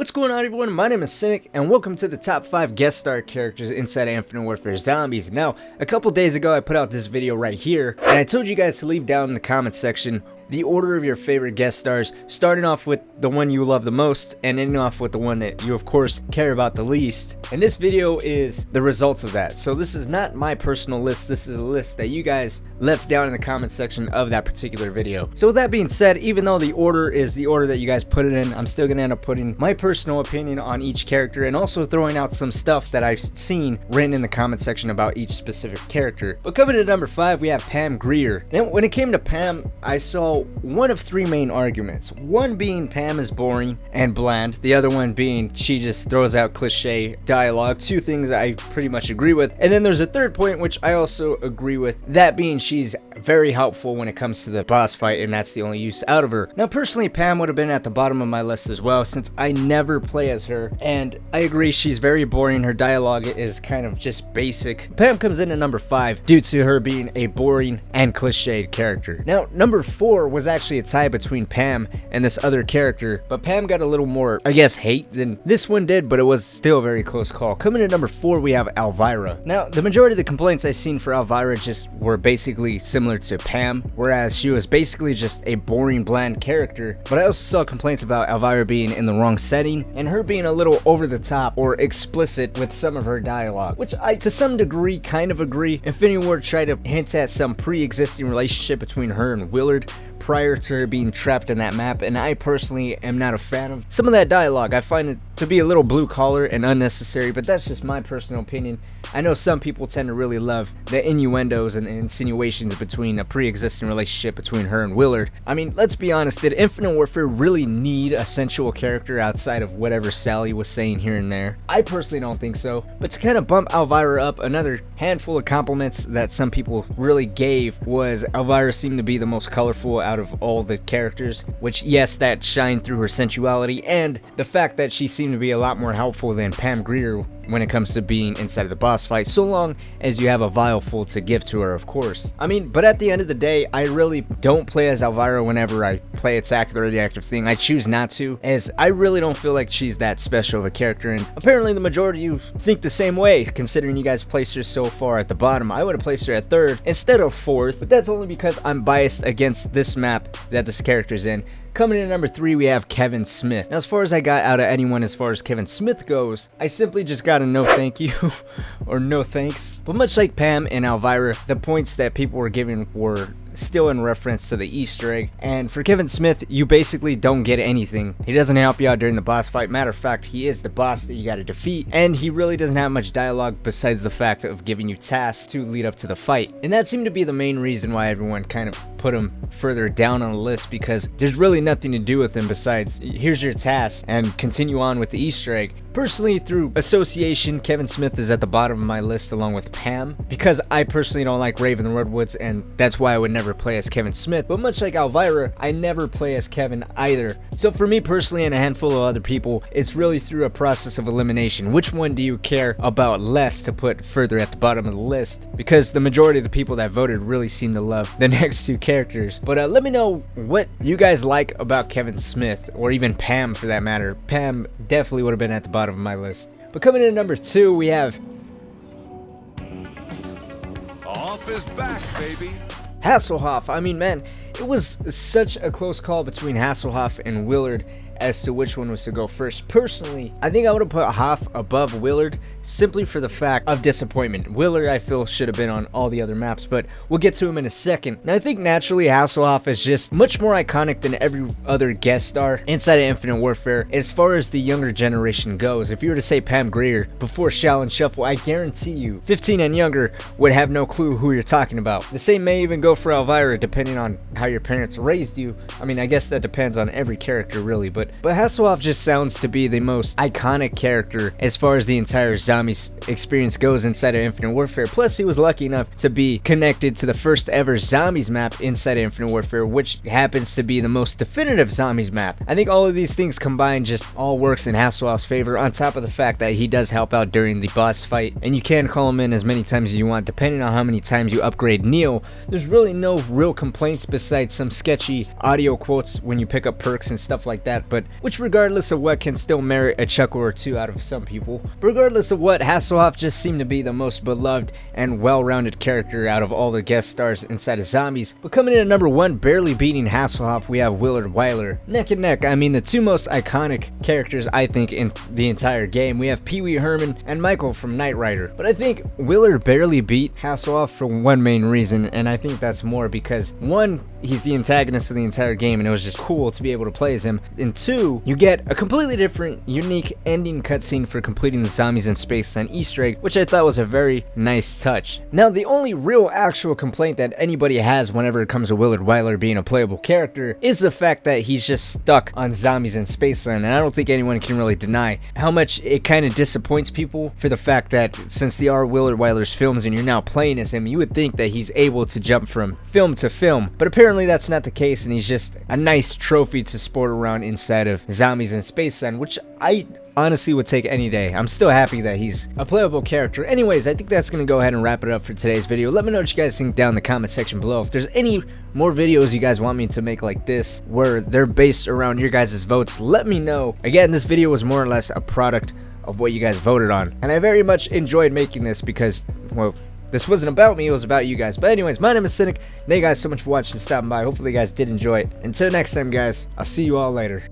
What's going on, everyone? My name is Cynic, and welcome to the top 5 guest star characters inside of Infinite Warfare Zombies. Now, a couple days ago, I put out this video right here, and I told you guys to leave down in the comments section the order of your favorite guest stars, starting off with the one you love the most, and ending off with the one that you, of course, care about the least. And this video is the results of that. So this is not my personal list, this is a list that you guys left down in the comment section of that particular video. So with that being said, even though the order is the order that you guys put it in, I'm still gonna end up putting my personal opinion on each character, and also throwing out some stuff that I've seen written in the comment section about each specific character. But coming to number 5, we have Pam Grier. Now, when it came to Pam, I saw one of 3 main arguments. One being Pam is boring and bland, the other one being she just throws out cliche dialogue, 2 things I pretty much agree with, and then there's a third point which I also agree with, that being she's very helpful when it comes to the boss fight, and that's the only use out of her. Now personally, Pam would have been at the bottom of my list as well, since I never play as her, and I agree she's very boring. Her dialogue is kind of just basic. Pam comes in at number 5 due to her being a boring and cliched character. Now number 4 was actually a tie between Pam and this other character, but Pam got a little more, I guess, hate than this one did, but it was still a very close call. Coming in at number 4, we have Elvira. Now, the majority of the complaints I've seen for Elvira just were basically similar to Pam, whereas she was basically just a boring, bland character, but I also saw complaints about Elvira being in the wrong setting, and her being a little over the top or explicit with some of her dialogue, which I, to some degree, kind of agree. Infinity Ward tried to hint at some pre-existing relationship between her and Willard prior to her being trapped in that map, and I personally am not a fan of some of that dialogue. I find it to be a little blue collar and unnecessary, but that's just my personal opinion. I know some people tend to really love the innuendos and insinuations between a pre-existing relationship between her and Willard. I mean, let's be honest, did Infinite Warfare really need a sensual character outside of whatever Sally was saying here and there? I personally don't think so, but to kind of bump Elvira up, another handful of compliments that some people really gave was Elvira seemed to be the most colorful out of all the characters, which, yes, that shined through her sensuality, and the fact that she seemed to be a lot more helpful than Pam Grier when it comes to being inside of the boss fight, so long as you have a vial full to give to her, of course. I mean, but at the end of the day, I really don't play as Elvira whenever I play Attack the Radioactive Thing. I choose not to, as I really don't feel like she's that special of a character, and apparently the majority of you think the same way, considering you guys placed her so far at the bottom. I would have placed her at 3rd instead of 4th, but that's only because I'm biased against this map that this character's in. Coming in at number 3, we have Kevin Smith. Now, as far as I got out of anyone as far as Kevin Smith goes, I simply just got a no thank you, or no thanks. But much like Pam and Elvira, the points that people were giving were still in reference to the Easter egg. And for Kevin Smith, you basically don't get anything. He doesn't help you out during the boss fight. Matter of fact, he is the boss that you gotta defeat, and he really doesn't have much dialogue besides the fact of giving you tasks to lead up to the fight. And that seemed to be the main reason why everyone kind of put him further down on the list, because there's really nothing to do with him besides here's your task and continue on with the Easter egg. Personally, through association, Kevin Smith is at the bottom of my list along with Pam, because I personally don't like Raven Redwoods, and that's why I would never play as Kevin Smith. But much like Elvira, I never play as Kevin either. So for me personally, and a handful of other people, it's really through a process of elimination. Which one do you care about less to put further at the bottom of the list? Because the majority of the people that voted really seem to love the next 2 characters. But let me know what you guys like about Kevin Smith, or even Pam for that matter. Pam definitely would have been at the bottom of my list. But coming in at number 2, we have Off is back, baby. Hasselhoff. I mean, man, it was such a close call between Hasselhoff and Willard as to which one was to go first. Personally, I think I would have put Hoff above Willard simply for the fact of disappointment. Willard, I feel, should have been on all the other maps, but we'll get to him in a second. Now, I think naturally Hasselhoff is just much more iconic than every other guest star inside of Infinite Warfare as far as the younger generation goes. If you were to say Pam Grier before Shall and Shuffle, I guarantee you 15 and younger would have no clue who you're talking about. The same may even go for Elvira, depending on how your parents raised you. I mean, I guess that depends on every character really, but Hasselhoff just sounds to be the most iconic character as far as the entire Zombies experience goes inside of Infinite Warfare. Plus, he was lucky enough to be connected to the first ever Zombies map inside of Infinite Warfare, which happens to be the most definitive Zombies map. I think all of these things combined just all works in Hasselhoff's favor, on top of the fact that he does help out during the boss fight, and you can call him in as many times as you want depending on how many times you upgrade Neil. There's really no real complaints besides some sketchy audio quotes when you pick up perks and stuff like that, but but which regardless of what can still merit a chuckle or two out of some people. But regardless of what, Hasselhoff just seemed to be the most beloved and well-rounded character out of all the guest stars inside of Zombies. But coming in at number 1, barely beating Hasselhoff, we have Willard Wyler. Neck and neck, I mean the two most iconic characters I think in the entire game. We have Pee Wee Herman and Michael from Knight Rider. But I think Willard barely beat Hasselhoff for one main reason, and I think that's more because 1, he's the antagonist of the entire game and it was just cool to be able to play as him, and 2, you get a completely different, unique ending cutscene for completing the Zombies in Space Sun Easter egg, which I thought was a very nice touch. Now, the only real actual complaint that anybody has whenever it comes to Willard Wyler being a playable character is the fact that he's just stuck on Zombies in Space Sun, and I don't think anyone can really deny how much it kind of disappoints people for the fact that since they are Willard Wyler's films and you're now playing as him, you would think that he's able to jump from film to film, but apparently that's not the case, and he's just a nice trophy to sport around inside of Zombies in Space Sun, which I honestly would take any day. I'm still happy that he's a playable character. Anyways, I think that's going to go ahead and wrap it up for today's video. Let me know what you guys think down in the comment section below. If there's any more videos you guys want me to make like this, where they're based around your guys' votes, let me know. Again, this video was more or less a product of what you guys voted on, and I very much enjoyed making this because, well, this wasn't about me, it was about you guys. But anyways, my name is Cynic. Thank you guys so much for watching and stopping by. Hopefully you guys did enjoy it. Until next time, guys, I'll see you all later.